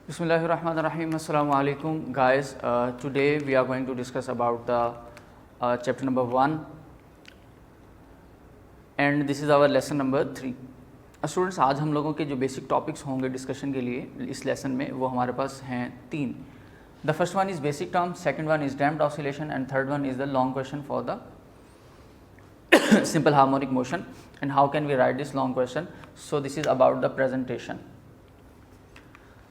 Bismillahirrahmanirrahim. Assalamu alaikum guys. Today we are going to discuss about the chapter number 1 and this is our lesson number 3. Students आज हम लोगों के जो basic topics होंगे discussion के लिए इस लेसन में वो हमारे पास हैं 3. The first one is basic term, second one is damped oscillation and third one is the long question for the simple harmonic motion and how can we write this long question. So this is about the presentation.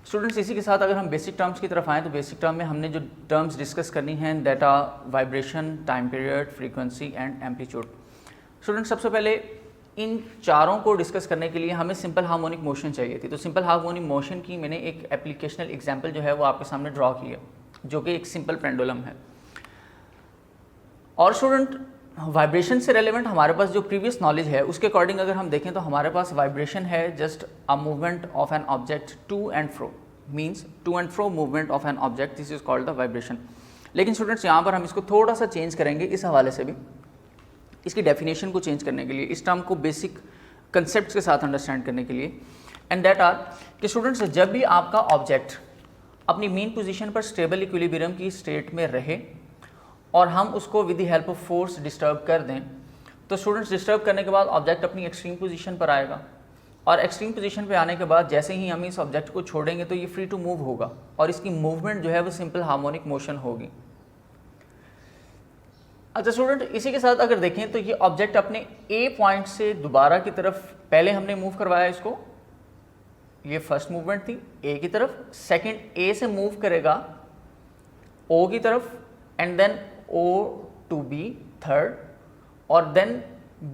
Students इसी के साथ अगर हम basic terms की तरफ आएँ तो basic term में हमने जो टर्म्स डिस्कस करनी हैं that are vibration, time period, frequency and amplitude. Students सबसे पहले इन चारों को डिस्कस करने के लिए हमें सिंपल हार्मोनिक मोशन चाहिए थी. तो सिंपल हार्मोनिक मोशन की मैंने एक एप्लीकेशनल एग्जाम्पल जो है वो आपके सामने ड्रॉ की है जो कि एक सिंपल पेंडुलम है. और स्टूडेंट वाइब्रेशन से रेलेवेंट हमारे पास जो प्रीवियस नॉलेज है उसके अकॉर्डिंग अगर हम देखें तो हमारे पास वाइब्रेशन है just a movement of an object to and fro, means to and fro movement of an object, this is called the vibration. लेकिन स्टूडेंट्स यहाँ पर हम इसको थोड़ा सा चेंज करेंगे इस हवाले से भी, इसकी डेफिनेशन को चेंज करने के लिए, इस टर्म को बेसिक कंसेप्ट के साथ अंडरस्टैंड करने के लिए. एंड दैट आर कि स्टूडेंट्स जब भी आपका ऑब्जेक्ट अपनी मेन पोजीशन पर स्टेबल इक्विलिब्रियम की स्टेट में रहे और हम उसको with the help of force disturb कर दें तो स्टूडेंट्स डिस्टर्ब करने के बाद ऑब्जेक्ट अपनी एक्सट्रीम पोजीशन पर आएगा और एक्सट्रीम पोजीशन पे आने के बाद जैसे ही हम इस ऑब्जेक्ट को छोड़ेंगे तो ये फ्री टू मूव होगा और इसकी मूवमेंट जो है वो सिंपल हार्मोनिक मोशन होगी. अच्छा स्टूडेंट इसी के साथ अगर देखें तो ये ऑब्जेक्ट अपने ए पॉइंट से दोबारा की तरफ पहले हमने मूव करवाया इसको, ये फर्स्ट मूवमेंट थी ए की तरफ, सेकेंड ए से मूव करेगा ओ की तरफ and then O to B third और देन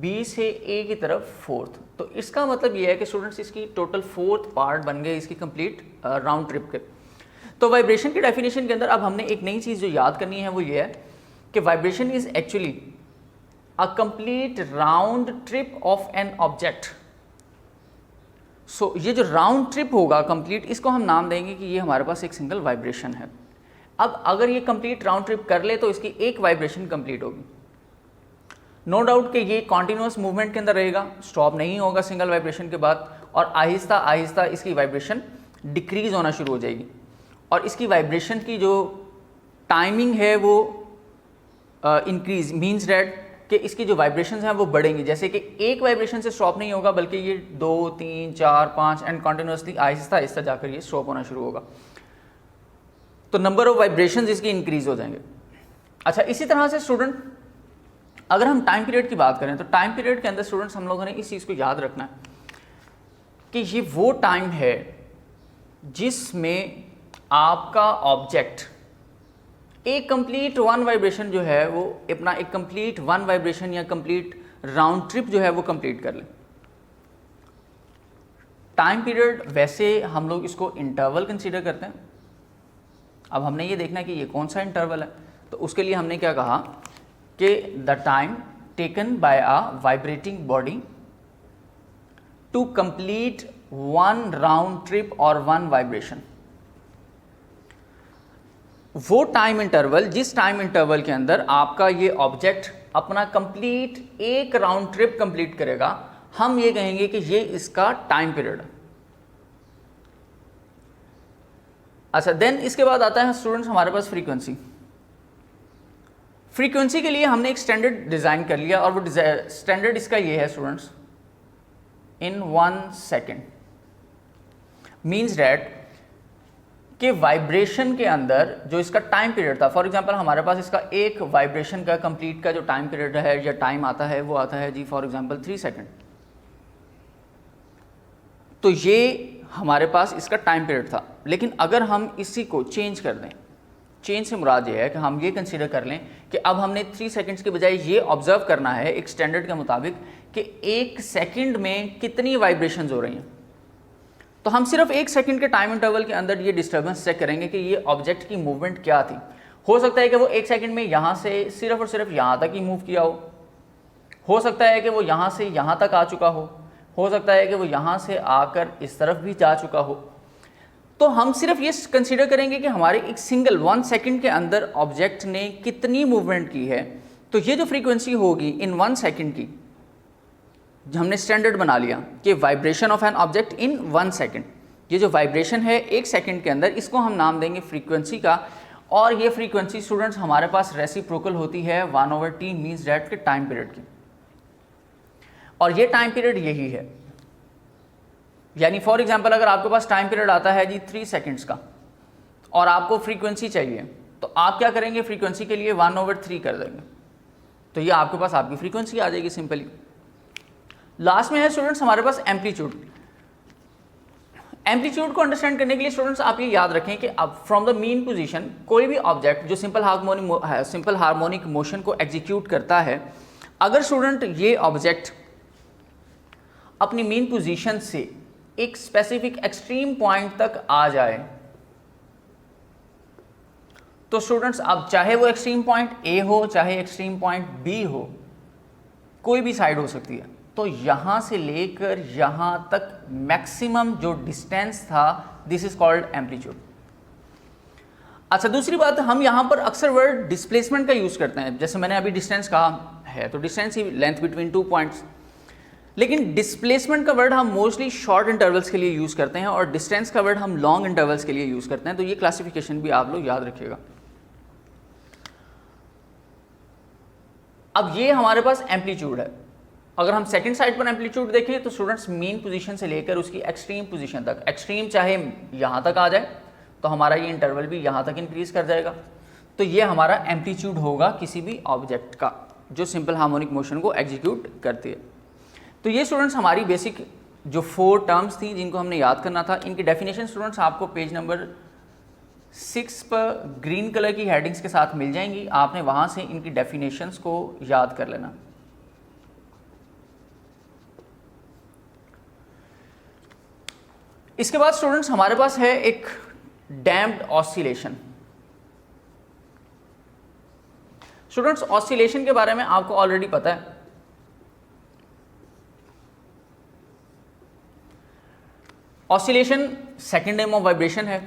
B से A की तरफ फोर्थ. तो इसका मतलब ये है कि स्टूडेंट्स इसकी टोटल फोर्थ पार्ट बन गए इसकी कंप्लीट राउंड ट्रिप के. तो वाइब्रेशन की डेफिनेशन के अंदर अब हमने एक नई चीज़ जो याद करनी है वो ये है कि vibration is actually a complete round trip of an object. So ये जो राउंड ट्रिप होगा कंप्लीट, इसको हम नाम देंगे कि ये हमारे पास एक सिंगल वाइब्रेशन है. अब अगर ये कंप्लीट राउंड ट्रिप कर ले तो इसकी एक वाइब्रेशन कंप्लीट होगी. नो डाउट कि ये कॉन्टिन्यूस मूवमेंट के अंदर रहेगा, स्टॉप नहीं होगा सिंगल वाइब्रेशन के बाद और आहिस्ता आहिस्ता इसकी वाइब्रेशन डिक्रीज होना शुरू हो जाएगी और इसकी वाइब्रेशन की जो टाइमिंग है वो इंक्रीज मीन्स डैट कि इसकी जो वाइब्रेशंस हैं वो बढ़ेंगी. जैसे कि एक वाइब्रेशन से स्टॉप नहीं होगा बल्कि ये 2, 3, 4, 5 एंड कॉन्टिन्यूसली आहिस्ता आहिस्ता जाकर ये स्टॉप होना शुरू होगा. तो नंबर ऑफ वाइब्रेशंस इसकी इंक्रीज हो जाएंगे. अच्छा इसी तरह से स्टूडेंट अगर हम टाइम पीरियड की बात करें तो टाइम पीरियड के अंदर स्टूडेंट्स हम लोगों ने इस चीज़ को याद रखना है कि ये वो टाइम है जिसमें आपका ऑब्जेक्ट एक कंप्लीट वन वाइब्रेशन जो है वो अपना एक कंप्लीट वन वाइब्रेशन या कंप्लीट राउंड ट्रिप जो है वो कंप्लीट कर ले. टाइम पीरियड वैसे हम लोग इसको इंटरवल कंसीडर करते हैं. अब हमने ये देखना है कि ये कौन सा इंटरवल है, तो उसके लिए हमने क्या कहा कि the time taken by a vibrating body to complete one round trip और वन वाइब्रेशन. वो टाइम इंटरवल जिस टाइम इंटरवल के अंदर आपका ये ऑब्जेक्ट अपना कंप्लीट एक राउंड ट्रिप कंप्लीट करेगा, हम ये कहेंगे कि ये इसका टाइम पीरियड है. अच्छा देन इसके बाद आता है स्टूडेंट्स हमारे पास फ्रीक्वेंसी. फ्रीक्वेंसी के लिए हमने एक स्टैंडर्ड डिज़ाइन कर लिया और वो स्टैंडर्ड इसका ये है students, in 1 second, means that कि वाइब्रेशन के अंदर जो इसका टाइम पीरियड था, फॉर एग्जांपल हमारे पास इसका एक वाइब्रेशन का कंप्लीट का जो टाइम पीरियड है या टाइम आता है वो आता है जी फॉर एग्जांपल 3 सेकेंड. तो ये हमारे पास इसका टाइम पीरियड था. लेकिन अगर हम इसी को चेंज कर दें, चेंज से मुराद ये है कि हम ये कंसीडर कर लें कि अब हमने 3 सेकंड्स के बजाय ये ऑब्जर्व करना है एक स्टैंडर्ड के मुताबिक कि एक सेकंड में कितनी वाइब्रेशंस हो रही हैं. तो हम सिर्फ एक सेकंड के टाइम इंटरवल के अंदर ये डिस्टर्बेंस चेक करेंगे कि ये ऑब्जेक्ट की मूवमेंट क्या थी. हो सकता है कि वो एक सेकंड में यहाँ से सिर्फ और सिर्फ यहाँ तक ही मूव किया हो सकता है कि वो यहाँ से यहाँ तक आ चुका हो सकता है कि वो यहाँ से आकर इस तरफ भी जा चुका हो. तो हम सिर्फ ये कंसीडर करेंगे कि हमारे एक सिंगल 1 सेकंड के अंदर ऑब्जेक्ट ने कितनी मूवमेंट की है. तो ये जो फ्रीक्वेंसी होगी इन 1 सेकंड की, हमने स्टैंडर्ड बना लिया कि vibration of an object in 1 second, ये जो वाइब्रेशन है 1 सेकंड के अंदर, इसको हम नाम देंगे फ्रीक्वेंसी का। और ये फ्रीक्वेंसी स्टूडेंट्स हमारे पास रेसिप्रोकल होती है 1/t मीन्स डेट के टाइम पीरियड की, और ये टाइम पीरियड यही है। यानी फॉर एग्जांपल अगर आपके पास टाइम पीरियड आता है जी 3 सेकंड्स का और आपको फ्रीक्वेंसी चाहिए, तो आप क्या करेंगे, फ्रीक्वेंसी के लिए 1/3 कर देंगे, तो ये आपके पास आपकी फ्रीक्वेंसी आ जाएगी सिंपली। लास्ट में है स्टूडेंट्स हमारे पास एम्पलीट्यूड। एम्पलीट्यूड को अंडरस्टैंड करने के लिए स्टूडेंट्स आप ये याद रखें कि अब फ्रॉम द मीन पोजीशन कोई भी ऑब्जेक्ट जो सिंपल हार्मोनिक मोशन को एग्जीक्यूट करता है, अगर स्टूडेंट ये ऑब्जेक्ट अपनी मीन पोजीशन से एक स्पेसिफिक एक्सट्रीम पॉइंट तक आ जाए, तो स्टूडेंट्स अब चाहे वो एक्सट्रीम पॉइंट ए हो चाहे एक्सट्रीम पॉइंट बी हो, कोई भी साइड हो सकती है, तो यहां से लेकर यहां तक मैक्सिमम जो डिस्टेंस था, दिस इज कॉल्ड एम्पलीट्यूड। अच्छा, दूसरी बात, हम यहां पर अक्सर वर्ड डिस्प्लेसमेंट का यूज करते हैं। जैसे मैंने अभी डिस्टेंस कहा है, तो डिस्टेंस ही लेंथ बिटवीन 2 पॉइंट्स, लेकिन डिस्प्लेसमेंट का वर्ड हम मोस्टली शॉर्ट इंटरवल्स के लिए यूज करते हैं और डिस्टेंस का वर्ड हम लॉन्ग इंटरवल्स के लिए यूज करते हैं। तो ये क्लासिफिकेशन भी आप लोग याद रखिएगा। अब ये हमारे पास एम्पलीट्यूड है। अगर हम सेकंड साइड पर एम्पलीट्यूड देखें तो स्टूडेंट्स मीन पोजीशन से लेकर उसकी एक्सट्रीम पोजीशन तक, एक्सट्रीम चाहे यहाँ तक आ जाए तो हमारा ये इंटरवल भी यहाँ तक इंक्रीज कर जाएगा। तो ये हमारा एम्पलीट्यूड होगा किसी भी ऑब्जेक्ट का जो सिंपल हार्मोनिक मोशन को एग्जीक्यूट करती है। तो ये स्टूडेंट्स हमारी बेसिक जो 4 टर्म्स थी जिनको हमने याद करना था, इनकी डेफिनेशन स्टूडेंट्स आपको पेज नंबर 6 पर ग्रीन कलर की हेडिंग्स के साथ मिल जाएंगी। आपने वहाँ से इनकी डेफिनेशंस को याद कर लेना। इसके बाद स्टूडेंट्स हमारे पास है एक डैम्प्ड ऑसिलेशन। स्टूडेंट्स ऑसिलेशन के बारे में आपको ऑलरेडी पता है। Oscillation second name of vibration है।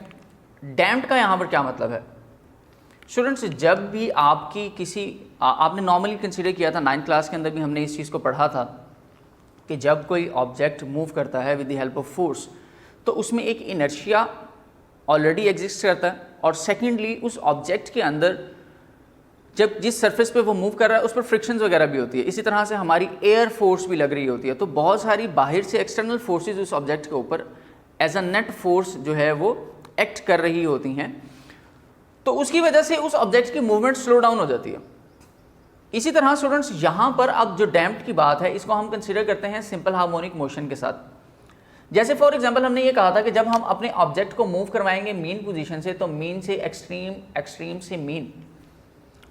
डैम्प्ड का यहाँ पर क्या मतलब है स्टूडेंट्स, जब भी आपकी आपने नॉर्मली कंसीडर किया था, 9th क्लास के अंदर भी हमने इस चीज़ को पढ़ा था कि जब कोई ऑब्जेक्ट मूव करता है with the help of force, तो उसमें एक इनर्शिया ऑलरेडी एग्जिस्ट करता है, और सेकेंडली उस ऑब्जेक्ट के अंदर जब जिस सरफेस पे वो मूव कर रहा है उस पर फ्रिक्शंस वगैरह भी होती है। इसी तरह से हमारी एयर फोर्स भी लग रही होती है। तो बहुत सारी बाहर से एक्सटर्नल फोर्सेज उस ऑब्जेक्ट के ऊपर एज अ नेट फोर्स जो है वो एक्ट कर रही होती हैं, तो उसकी वजह से उस ऑब्जेक्ट की मूवमेंट स्लो डाउन हो जाती है। इसी तरह स्टूडेंट्स यहाँ पर अब जो डैम्प्ड की बात है, इसको हम कंसीडर करते हैं सिंपल हार्मोनिक मोशन के साथ। जैसे फॉर एग्जांपल हमने ये कहा था कि जब हम अपने ऑब्जेक्ट को मूव करवाएंगे मीन पोजीशन से, तो मीन से एक्सट्रीम, एक्सट्रीम से मीन,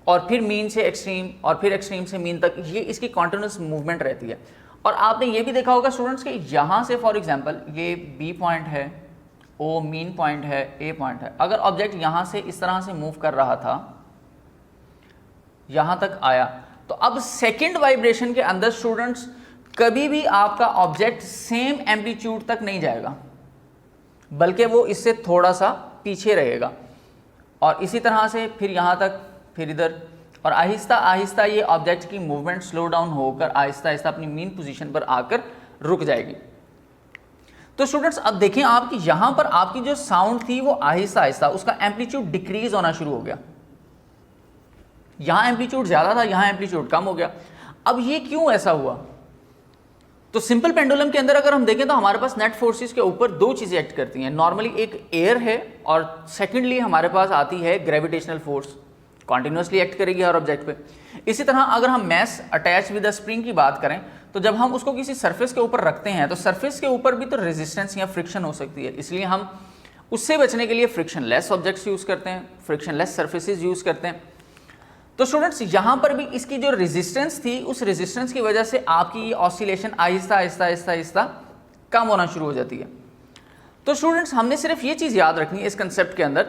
और फिर मीन से एक्सट्रीम, और फिर एक्सट्रीम से मीन तक, ये इसकी कॉन्टिन्यूस मूवमेंट रहती है। और आपने ये भी देखा होगा स्टूडेंट्स कि यहाँ से फॉर एग्जांपल ये बी पॉइंट है, ओ मीन पॉइंट है, ए पॉइंट है। अगर ऑब्जेक्ट यहाँ से इस तरह से मूव कर रहा था, यहाँ तक आया, तो अब सेकेंड वाइब्रेशन के अंदर स्टूडेंट्स कभी भी आपका ऑब्जेक्ट सेम एम्पलीट्यूड तक नहीं जाएगा, बल्कि वो इससे थोड़ा सा पीछे रहेगा। और इसी तरह से फिर यहाँ तक, फिर इधर, और आहिस्ता आहिस्ता ये ऑब्जेक्ट की मूवमेंट स्लो डाउन होकर आहिस्ता आहिस्ता अपनी मीन पोजीशन पर आकर रुक जाएगी। तो स्टूडेंट्स अब देखें आपकी यहाँ पर आपकी जो साउंड थी वो आहिस्ता आहिस्ता उसका एम्पलीट्यूड डिक्रीज होना शुरू हो गया। यहाँ एम्पलीट्यूड ज़्यादा था, यहाँ एम्पलीट्यूड कम हो गया। अब ये क्यों ऐसा हुआ? तो सिंपल पेंडुलम के अंदर अगर हम देखें तो हमारे पास नेट फोर्सेस के ऊपर 2 चीज़ें एक्ट करती हैं। नॉर्मली एक एयर है, और सेकेंडली हमारे पास आती है ग्रेविटेशनल फोर्स, कॉन्टिन्यूसली एक्ट करेगी हर ऑब्जेक्ट पे। इसी तरह अगर हम mass attach with the spring की बात करें, तो जब हम उसको किसी सरफेस के ऊपर रखते हैं तो सरफेस के ऊपर भी तो रेजिस्टेंस या फ्रिक्शन हो सकती है, इसलिए हम उससे बचने के लिए फ्रिक्शन लेस ऑब्जेक्ट्स यूज़ करते हैं, फ्रिक्शन लेस सर्फेसेज यूज़ करते हैं। तो स्टूडेंट्स यहाँ पर भी इसकी जो रेजिस्टेंस थी, उस रेजिस्टेंस की वजह से आपकी ये ऑसिलेशन आहिस्ता आहिस्ता आहिस्ता आहिस्ता कम होना शुरू हो जाती है। तो स्टूडेंट्स हमने सिर्फ ये चीज़ याद रखनी है इस कंसेप्ट के अंदर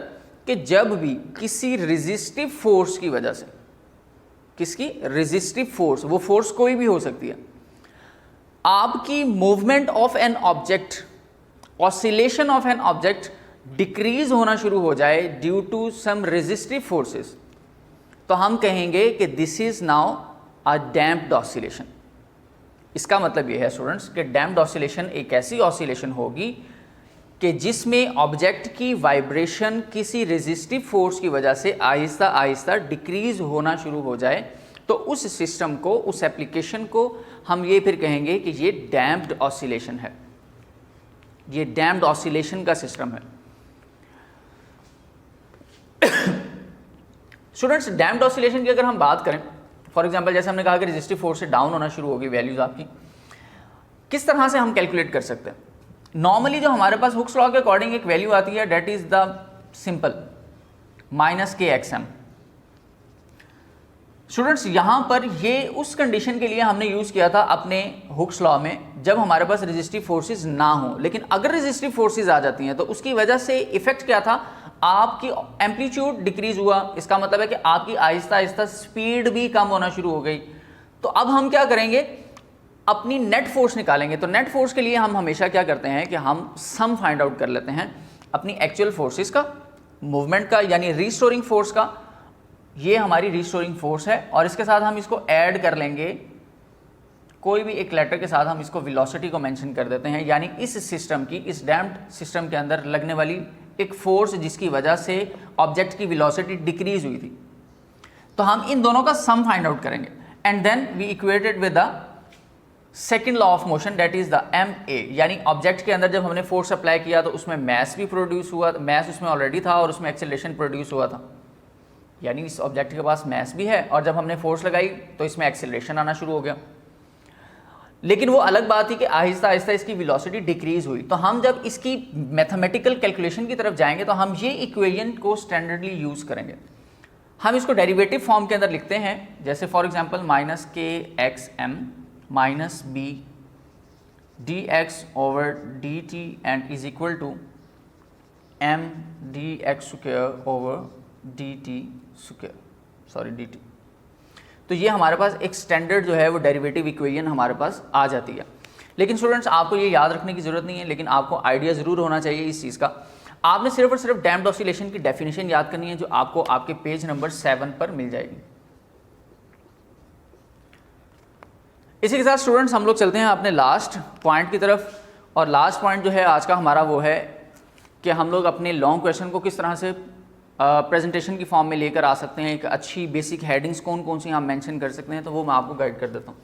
कि जब भी किसी रेजिस्टिव फोर्स की वजह से, किसकी रेजिस्टिव फोर्स, वो फोर्स कोई भी हो सकती है, आपकी movement of an object, oscillation of an object decrease होना शुरू हो जाए due to some resistive forces, तो हम कहेंगे कि this is now a damped oscillation. इसका मतलब यह है स्टूडेंट्स कि डैम्प्ड ऑसिलेशन एक ऐसी ऑसिलेशन होगी कि जिसमें ऑब्जेक्ट की वाइब्रेशन किसी रेजिस्टिव फोर्स की वजह से आहिस्ता आहिस्ता डिक्रीज होना शुरू हो जाए, तो उस सिस्टम को, उस एप्लीकेशन को हम ये फिर कहेंगे कि ये डैम्प्ड ऑसिलेशन है, ये डैम्प्ड ऑसिलेशन का सिस्टम है। स्टूडेंट्स, डैम्प्ड ऑसिलेशन की अगर हम बात करें, फॉर एग्जांपल जैसे हमने कहा कि रेजिस्टिव फोर्स से डाउन होना शुरू होगी वैल्यूज आपकी, किस तरह से हम कैलकुलेट कर सकते हैं? नॉर्मली जो हमारे पास हुक्स लॉ के अकॉर्डिंग एक वैल्यू आती है, that is the simple -kxm। Students, यहां पर ये उस कंडीशन के लिए हमने यूज किया था अपने हुक्स लॉ में जब हमारे पास रेजिस्टिव फोर्सेस ना हो, लेकिन अगर रेजिस्टिव फोर्सेस आ जाती हैं तो उसकी वजह से इफेक्ट क्या था, आपकी एम्पलीट्यूड डिक्रीज हुआ। इसका मतलब है कि आपकी आहिस्ता आहिस्ता स्पीड भी कम होना शुरू हो गई। तो अब हम क्या करेंगे, अपनी नेट फोर्स निकालेंगे। तो नेट फोर्स के लिए हम हमेशा क्या करते हैं कि हम सम फाइंड आउट कर लेते हैं अपनी एक्चुअल फोर्सेस का, मूवमेंट का, यानी रिस्टोरिंग फोर्स का। ये हमारी रिस्टोरिंग फोर्स है और इसके साथ हम इसको ऐड कर लेंगे, कोई भी एक लेटर के साथ हम इसको वेलोसिटी को मेंशन कर देते हैं, यानी इस सिस्टम की, इस डैम्प्ड सिस्टम के अंदर लगने वाली एक फोर्स जिसकी वजह से ऑब्जेक्ट की वेलोसिटी डिक्रीज हुई थी। तो हम इन दोनों का सम फाइंड आउट करेंगे and then we equated with the second law of motion, that is the ma, यानी ऑब्जेक्ट के अंदर जब हमने फोर्स अप्लाई किया तो उसमें मैस भी प्रोड्यूस हुआ, मैस उसमें ऑलरेडी था और उसमें एक्सेलरेशन प्रोड्यूस हुआ था, यानी इस ऑब्जेक्ट के पास मैस भी है और जब हमने फोर्स लगाई तो इसमें एक्सेलरेशन आना शुरू हो गया। लेकिन वो अलग बात थी कि आहिस्ता आहिस्ता इसकी वेलोसिटी डिक्रीज हुई। तो हम जब इसकी मैथमेटिकल कैलकुलेशन की तरफ जाएंगे तो हम ये इक्वेशन को स्टैंडर्डली यूज करेंगे। हम इसको डेरिवेटिव फॉर्म के अंदर लिखते हैं, जैसे for example -kxm minus B D X over D T and is equal to M D X square over D T square, sorry D T. तो ये हमारे पास एक स्टैंडर्ड जो है वो डेरिवेटिव इक्वेशन हमारे पास आ जाती है। लेकिन स्टूडेंट्स, आपको ये याद रखने की ज़रूरत नहीं है, लेकिन आपको आइडिया ज़रूर होना चाहिए इस चीज़ का। आपने सिर्फ और सिर्फ डैम्प्ड ऑसिलेशन की डेफिनेशन याद करनी है, जो आपको आपके पेज नंबर 7 पर मिल जाएगी। इसी के साथ स्टूडेंट्स हम लोग चलते हैं अपने लास्ट पॉइंट की तरफ, और लास्ट पॉइंट जो है आज का हमारा वो है कि हम लोग अपने लॉन्ग क्वेश्चन को किस तरह से प्रेजेंटेशन की फॉर्म में लेकर आ सकते हैं। एक अच्छी बेसिक हेडिंग्स कौन कौन सी हम मेंशन कर सकते हैं, तो वो मैं आपको गाइड कर देता हूँ।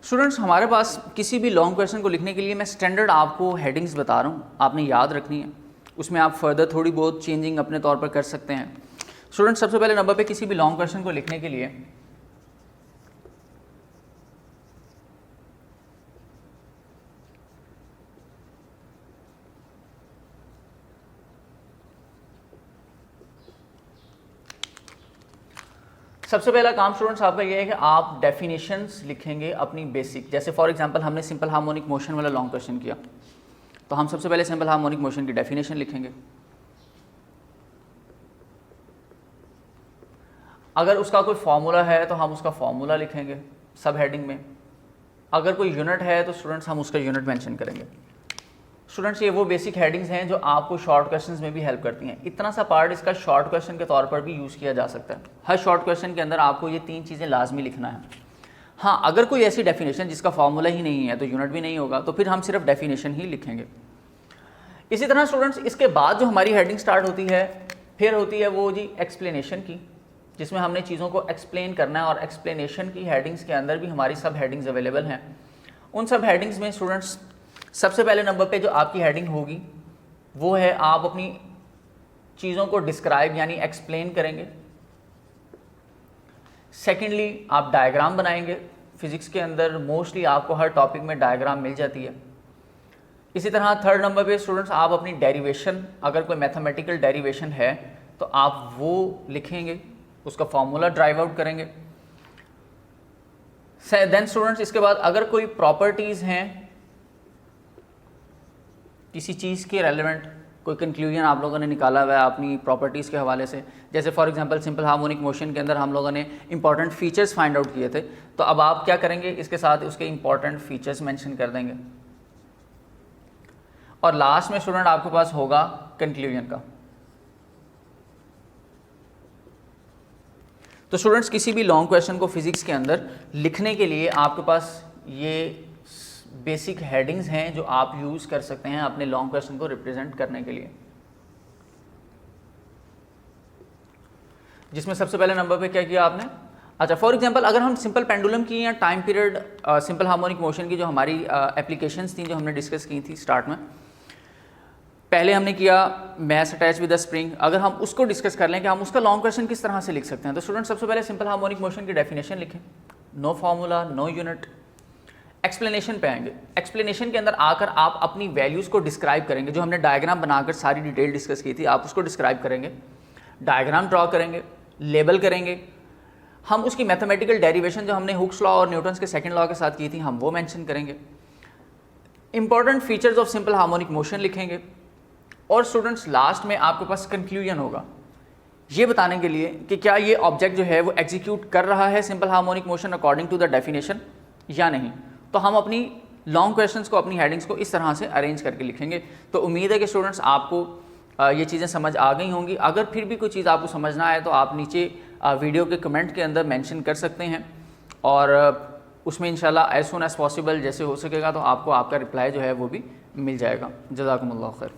स्टूडेंट्स, हमारे पास किसी भी लॉन्ग क्वेश्चन को लिखने के लिए मैं स्टैंडर्ड आपको हेडिंग्स बता रहा हूँ, आपने याद रखनी है। उसमें आप फर्दर थोड़ी बहुत चेंजिंग अपने तौर पर कर सकते हैं। स्टूडेंट्स, सबसे पहले नंबर पे किसी भी लॉन्ग क्वेश्चन को लिखने के लिए सबसे पहला काम स्टूडेंट्स आपका ये है कि आप डेफिनेशंस लिखेंगे अपनी बेसिक। जैसे फॉर एग्जांपल हमने सिंपल हार्मोनिक मोशन वाला लॉन्ग क्वेश्चन किया, तो हम सबसे पहले सिंपल हार्मोनिक मोशन की डेफिनेशन लिखेंगे। अगर उसका कोई फॉर्मूला है तो हम उसका फॉर्मूला लिखेंगे सब हेडिंग में। अगर कोई यूनिट है तो स्टूडेंट्स हम उसका यूनिट मेंशन करेंगे। स्टूडेंट्स, ये वो बेसिक हेडिंग्स हैं जो आपको शॉर्ट क्वेश्चंस में भी हेल्प करती हैं। इतना सा पार्ट इसका शॉर्ट क्वेश्चन के तौर पर भी यूज़ किया जा सकता है। हर शॉर्ट क्वेश्चन के अंदर आपको ये 3 चीज़ें लाजमी लिखना है। हाँ, अगर कोई ऐसी डेफिनेशन जिसका फॉर्मूला ही नहीं है तो यूनिट भी नहीं होगा, तो फिर हम सिर्फ डेफिनेशन ही लिखेंगे। इसी तरह स्टूडेंट्स, इसके बाद जो हमारी हेडिंग स्टार्ट होती है फिर होती है वो जी एक्सप्लेनेशन की, जिसमें हमने चीज़ों को एक्सप्लेन करना है। और एक्सप्लेनेशन की हेडिंग्स के अंदर भी हमारी सब हेडिंग्स अवेलेबल हैं। उन सब हेडिंग्स में स्टूडेंट्स सबसे पहले नंबर पे जो आपकी हेडिंग होगी वो है आप अपनी चीज़ों को डिस्क्राइब यानी एक्सप्लेन करेंगे। सेकेंडली, आप डायग्राम बनाएंगे। फिजिक्स के अंदर मोस्टली आपको हर टॉपिक में डायग्राम मिल जाती है। इसी तरह थर्ड नंबर पे स्टूडेंट्स आप अपनी डेरिवेशन, अगर कोई मैथमेटिकल डेरिवेशन है तो आप वो लिखेंगे, उसका फॉर्मूला ड्राइव आउट करेंगे। देन स्टूडेंट्स, इसके बाद अगर कोई प्रॉपर्टीज़ हैं किसी चीज़ के रेलेवेंट, कोई कंक्लूजन आप लोगों ने निकाला हुआ है अपनी प्रॉपर्टीज़ के हवाले से, जैसे for example simple harmonic motion के अंदर हम लोगों ने इंपॉर्टेंट फीचर्स फाइंड आउट किए थे, तो अब आप क्या करेंगे, इसके साथ उसके इंपॉर्टेंट फीचर्स मेंशन कर देंगे। और लास्ट में स्टूडेंट आपके पास होगा कंक्लूजन का। तो स्टूडेंट्स किसी भी लॉन्ग क्वेश्चन को फिजिक्स के अंदर लिखने के लिए आपके पास ये बेसिक हेडिंग्स हैं जो आप यूज़ कर सकते हैं अपने लॉन्ग क्वेश्चन को रिप्रेजेंट करने के लिए, जिसमें सबसे पहले नंबर पे क्या किया आपने। अच्छा, फॉर एग्जांपल अगर हम सिंपल पेंडुलम की या time period simple harmonic motion की जो हमारी एप्लीकेशंस थी जो हमने डिस्कस की थी स्टार्ट में, पहले हमने किया mass attach with the spring, अगर हम उसको डिस्कस कर लें कि हम उसका लॉन्ग क्वेश्चन किस तरह से लिख सकते हैं, तो स्टूडेंट सबसे पहले सिंपल हार्मोनिक मोशन की डेफिनेशन लिखें, no formula no unit. Explanation पे आएंगे, एक्सप्लेनेशन के अंदर आकर आप अपनी वैल्यूज़ को डिस्क्राइब करेंगे, जो हमने डायग्राम बनाकर सारी डिटेल डिस्कस की थी आप उसको डिस्क्राइब करेंगे, डायग्राम ड्रॉ करेंगे, लेबल करेंगे, हम उसकी मैथमेटिकल डेरिवेशन जो हमने हुक्स लॉ और न्यूटन्स के सेकंड लॉ के साथ की थी हम वो मेंशन करेंगे, important features of simple harmonic motion लिखेंगे, और स्टूडेंट्स लास्ट में आपके पास कंक्लूजन होगा ये बताने के लिए कि क्या ये ऑब्जेक्ट जो है वो एग्जीक्यूट कर रहा है simple harmonic motion according to the definition या नहीं। तो हम अपनी लॉन्ग क्वेश्चंस को, अपनी हेडिंग्स को इस तरह से अरेंज करके लिखेंगे। तो उम्मीद है कि स्टूडेंट्स आपको ये चीज़ें समझ आ गई होंगी। अगर फिर भी कोई चीज़ आपको समझना है तो आप नीचे वीडियो के कमेंट के अंदर मेंशन कर सकते हैं, और उसमें इंशाल्लाह एज सून एज़ पॉसिबल जैसे हो सकेगा तो आपको आपका रिप्लाई जो है वो भी मिल जाएगा। जज़ाकुमुल्लाह खैर।